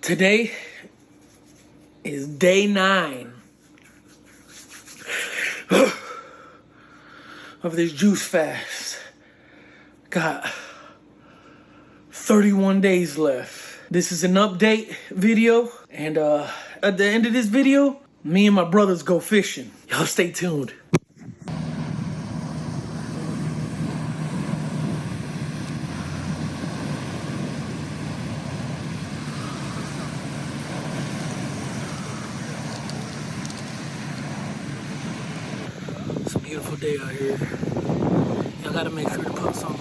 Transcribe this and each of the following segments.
Today is day 9 of this juice fast. Got 31 days left. This is an update video, and at the end of this video, me and my brothers go fishing. Y'all stay tuned. It's a beautiful day out here. Y'all gotta make sure to put some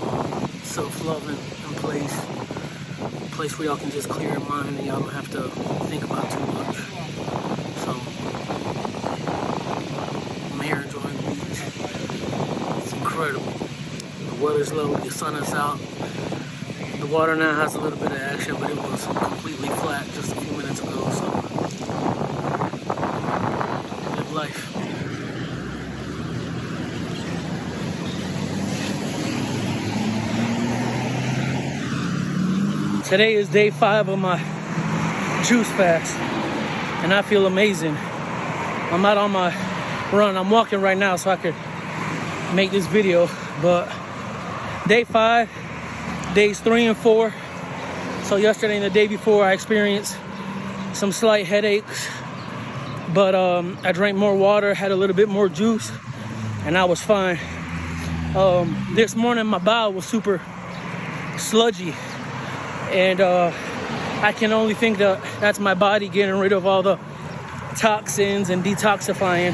self-love in place. A place where y'all can just clear your mind and y'all don't have to think about too much. So, I'm here enjoying the beach. It's incredible. The weather's lovely, the sun is out. The water now has a little bit of action, but it was completely flat just a few minutes ago, so live life. Today is day 5 of my juice fast, and I feel amazing. I'm not on my run. I'm walking right now so I could make this video, but day 5, days 3 and 4. So yesterday and the day before I experienced some slight headaches, but I drank more water, had a little bit more juice, and I was fine. This morning my bowel was super sludgy, and I can only think that that's my body getting rid of all the toxins and detoxifying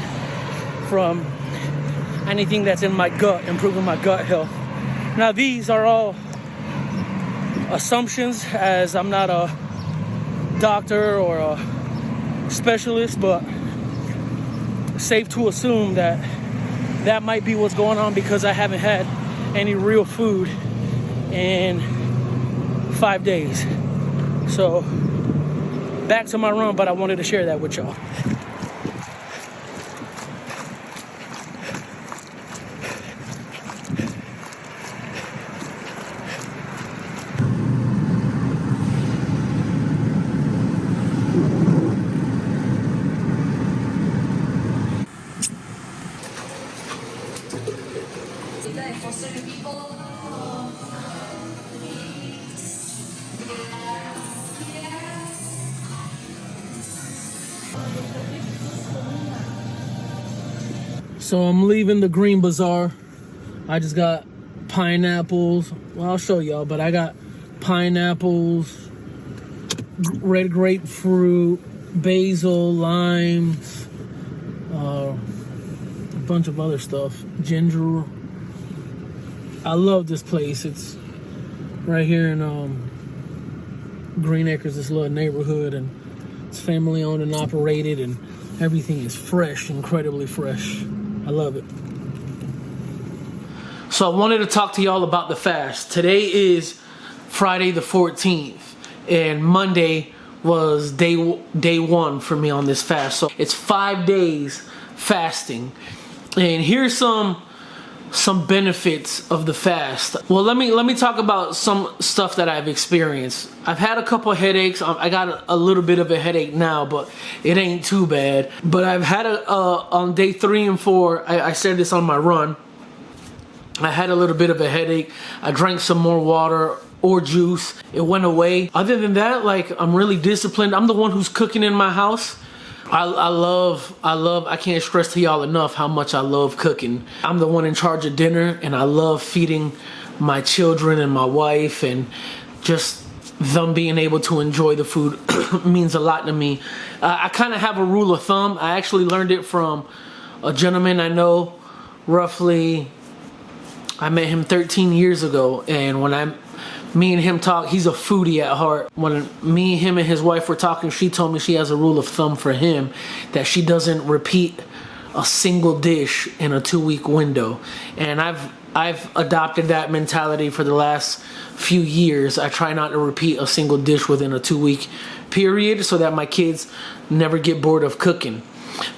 from anything that's in my gut, improving my gut health. Now these are all assumptions, as I'm not a doctor or a specialist, but safe to assume that that might be what's going on because I haven't had any real food in 5 days. So back to my run, but I wanted to share that with y'all. So I'm leaving the Green Bazaar. I just got pineapples. Well, I'll show y'all, but I got pineapples, red grapefruit, basil, limes, a bunch of other stuff, ginger. I love this place. It's right here in Green Acres, this little neighborhood, and it's family owned and operated, and everything is fresh, incredibly fresh. I love it. So I wanted to talk to y'all about the fast. Today is Friday the 14th, and Monday was day 1 for me on this fast. So it's 5 days fasting, and here's some benefits of the fast. Well, let me talk about some stuff that I've experienced. I've had a couple of headaches. I got a little bit of a headache now, but it ain't too bad. But I've had on day 3 and 4, I said this on my run, I had a little bit of a headache. I drank some more water or juice. It went away. Other than that, like, I'm really disciplined. I'm the one who's cooking in my house. I can't stress to y'all enough how much I love cooking. I'm the one in charge of dinner, and I love feeding my children and my wife, and just them being able to enjoy the food means a lot to me. I kind of have a rule of thumb. I actually learned it from a gentleman I know. Roughly, I met him 13 years ago, and when me and him talk, he's a foodie at heart. When me, him, and his wife were talking, she told me she has a rule of thumb for him that she doesn't repeat a single dish in a 2-week window. And I've adopted that mentality for the last few years. I try not to repeat a single dish within a 2-week period so that my kids never get bored of cooking.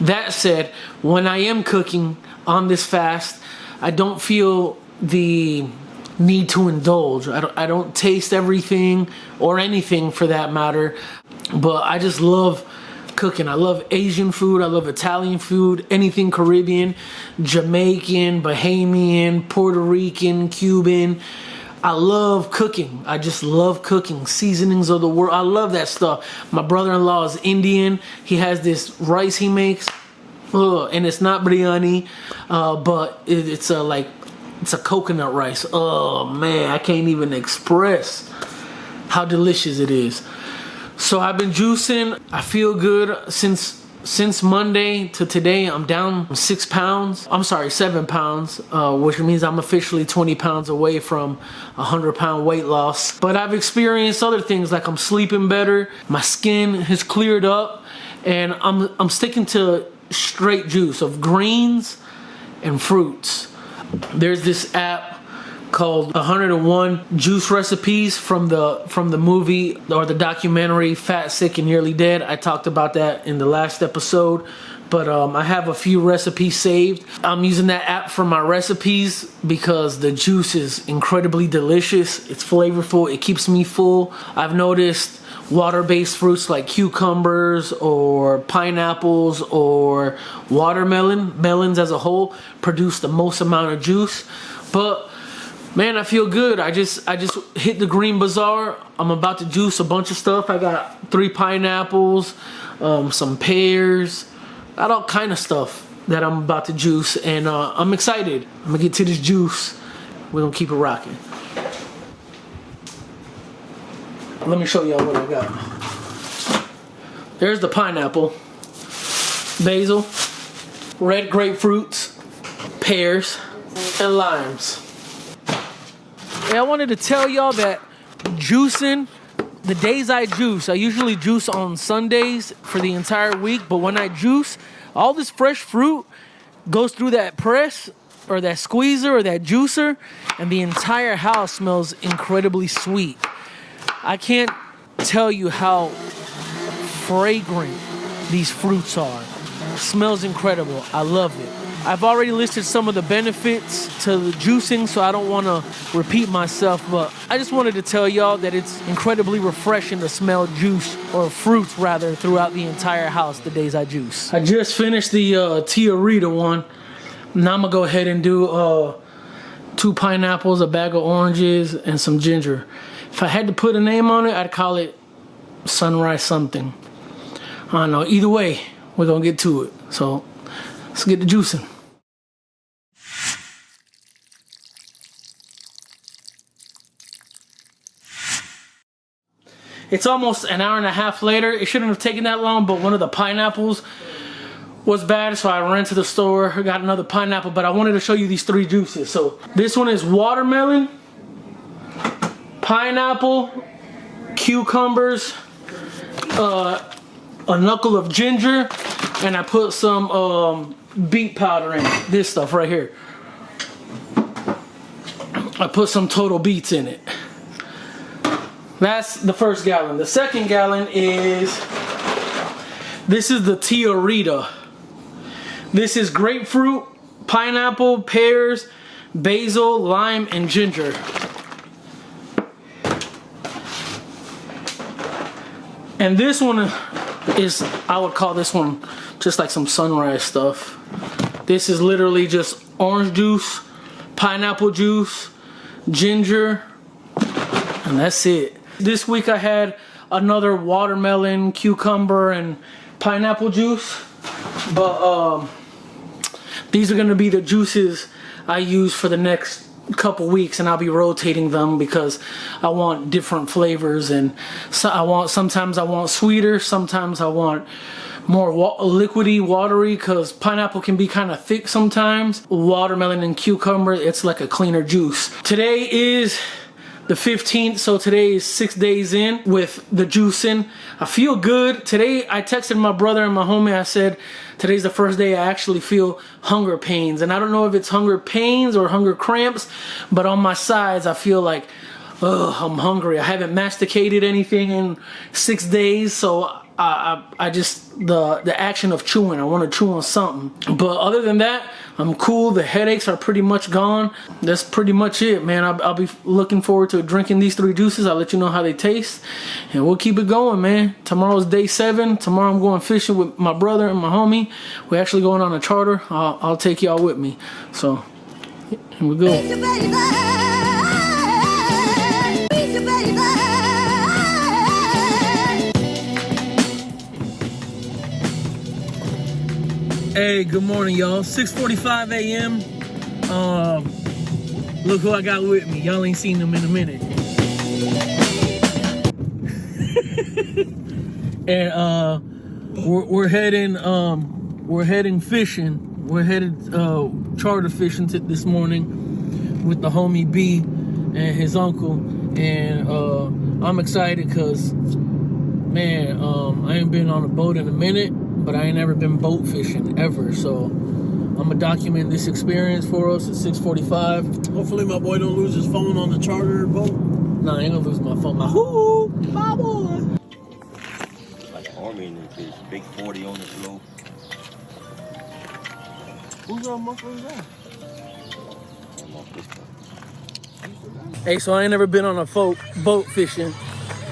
That said, when I am cooking on this fast, I don't feel the need to indulge. I don't taste everything or anything for that matter. But I just love cooking. I love Asian food. I love Italian food. Anything Caribbean, Jamaican, Bahamian, Puerto Rican, Cuban. I love cooking. I just love cooking. Seasonings of the world. I love that stuff. My brother-in-law is Indian. He has this rice he makes. And it's not biryani, but it's a coconut rice. Oh man, I can't even express how delicious it is. So I've been juicing. I feel good since Monday to today. I'm down 6 pounds. I'm sorry, 7 pounds, which means I'm officially 20 pounds away from 100-pound weight loss. But I've experienced other things, like I'm sleeping better, my skin has cleared up, and I'm sticking to straight juice of greens and fruits. There's this app called 101 Juice Recipes from the movie or the documentary Fat, Sick, and Nearly Dead. I talked about that in the last episode, but I have a few recipes saved. I'm using that app for my recipes because the juice is incredibly delicious. It's flavorful. It keeps me full. I've noticed water-based fruits like cucumbers or pineapples or melons as a whole produce the most amount of juice. But man, I feel good. I just hit the Green Bazaar. I'm about to juice a bunch of stuff. I got 3 pineapples, some pears, got all kind of stuff that I'm about to juice, and I'm excited. I'm gonna get to this juice. We're gonna keep it rocking. Let me show y'all what I got. There's the pineapple, basil, red grapefruits, pears, and limes. And I wanted to tell y'all that juicing, the days I juice, I usually juice on Sundays for the entire week, but when I juice, all this fresh fruit goes through that press or that squeezer or that juicer, and the entire house smells incredibly sweet. I can't tell you how fragrant these fruits are. It smells incredible. I love it. I've already listed some of the benefits to the juicing, so I don't want to repeat myself, but I just wanted to tell y'all that it's incredibly refreshing to smell juice, or fruits rather, throughout the entire house the days I juice. I just finished the Tia Rita one. Now I'm going to go ahead and do 2 pineapples, a bag of oranges, and some ginger. If I had to put a name on it, I'd call it Sunrise something. I don't know. Either way, we're going to get to it. So let's get to juicing. It's almost an hour and a half later. It shouldn't have taken that long, but one of the pineapples was bad, so I ran to the store, got another pineapple, but I wanted to show you these 3 juices. So this one is watermelon, pineapple, cucumbers, a knuckle of ginger, and I put some beet powder in it. This stuff right here. I put some total beets in it. That's the first gallon. The second gallon is, this is the Tia Rita. This is grapefruit, pineapple, pears, basil, lime, and ginger. And this one is, I would call this one just like some sunrise stuff. This is literally just orange juice, pineapple juice, ginger, and that's it. This week I had another watermelon, cucumber, and pineapple juice, but these are gonna be the juices I use for the next couple weeks, and I'll be rotating them because I want different flavors, and so sometimes I want sweeter, sometimes I want more liquidy, watery, because pineapple can be kind of thick sometimes. Watermelon and cucumber, it's like a cleaner juice. Today is the 15th, so today is 6 days in with the juicing. I feel good. Today I texted my brother and my homie. I said today's the first day I actually feel hunger pains, and I don't know if it's hunger pains or hunger cramps, but on my sides I feel like, ugh, I'm hungry. I haven't masticated anything in 6 days, so I just, the action of chewing, I want to chew on something. But other than that, I'm cool. The headaches are pretty much gone. That's pretty much it, man. I'll be looking forward to drinking these 3 juices. I'll let you know how they taste, and we'll keep it going, man. Tomorrow's day 7. Tomorrow I'm going fishing with my brother and my homie. We're actually going on a charter. I'll take y'all with me. So here we go. Hey, good morning, y'all. 6:45 a.m. Look who I got with me. Y'all ain't seen them in a minute. And we're heading fishing. We're headed charter fishing this morning with the homie B and his uncle. And I'm excited because, man, I ain't been on a boat in a minute, but I ain't never been boat fishing ever. So I'm gonna document this experience for us at 6:45. Hopefully my boy don't lose his phone on the charter boat. Nah, I ain't gonna lose my phone. My boy. Like an army in this bitch. Big 40 on the floor. Who's on muffler is that? Hey, so I ain't never been on a boat fishing.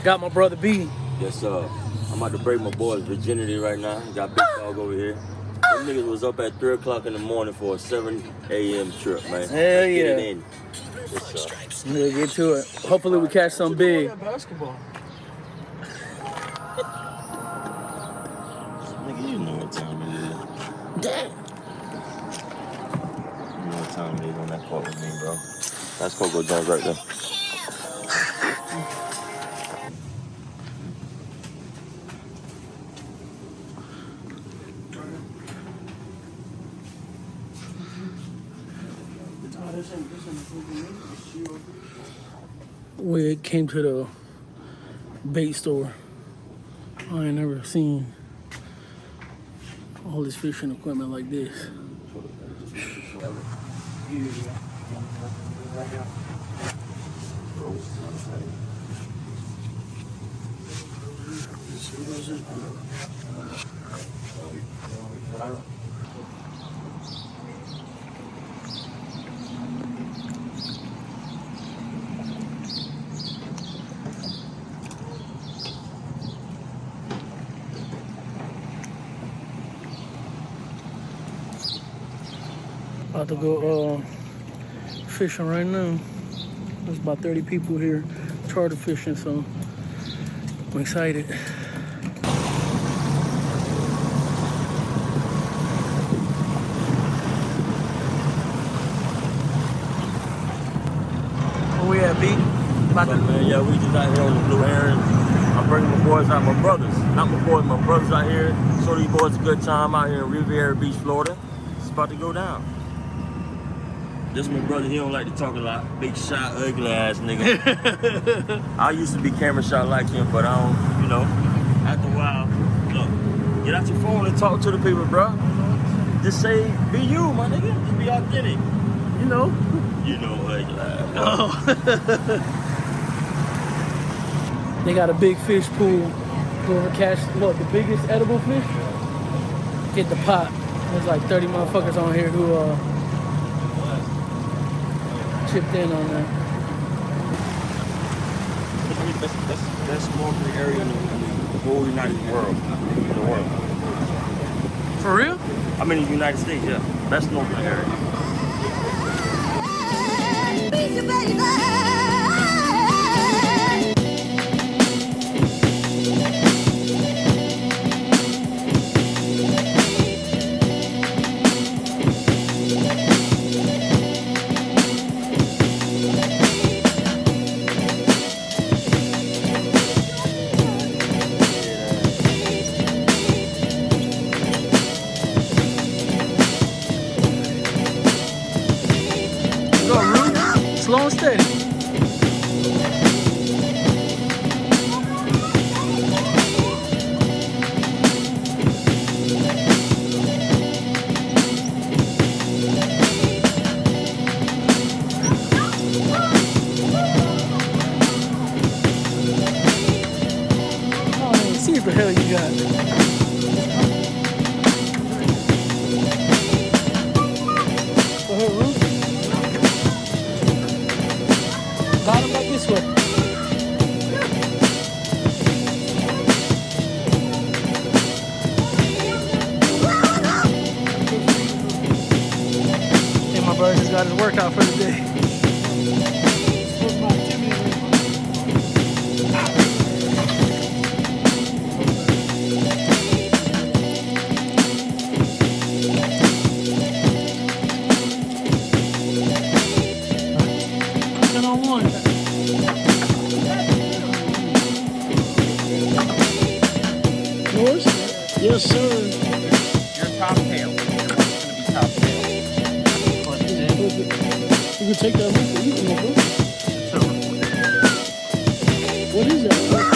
Got my brother B. Yes, sir. I'm about to break my boy's virginity right now. Got Big Dog over here. Them niggas was up at 3 o'clock in the morning for a 7 a.m. trip, man. Hell yeah. Get it in. Yes, sir. We'll get to it. Hopefully we catch something big. Basketball. Nigga, you know what time it is. Damn. You know what time it is on that court with me, bro. That's Coco Jones right there. We came to the bait store. I ain't never seen all this fishing equipment like this. About to go fishing right now. There's about 30 people here charter fishing, so I'm excited. Where we at, B? Man, yeah, we just out here on the Blue Heron. I'm bringing my boys out, my brothers. Not my boys, my brothers out here. Show these boys a good time out here in Riviera Beach, Florida. It's about to go down. This my brother, he don't like to talk a lot. Big shot, ugly ass nigga. I used to be camera shot like him, but I don't, you know, after a while, look, get out your phone and talk to the people, bro. Just say, be you, my nigga. Just be authentic. You know. You know, ugly ass. Oh. They got a big fish pool. Going to catch, look, the biggest edible fish. Get the pot. There's like 30 motherfuckers on here who chipped in on that. I mean, that's snorkeling area in the whole United world. The world. For real? I mean, the United States, yeah. That's snorkeling area. Slow and steady. Oh, man, see what the hell you got. got his workout for the day. Yours? Yes, sir. Your top tail. It's gonna be top tail. You can take that with you, my bro. What is that?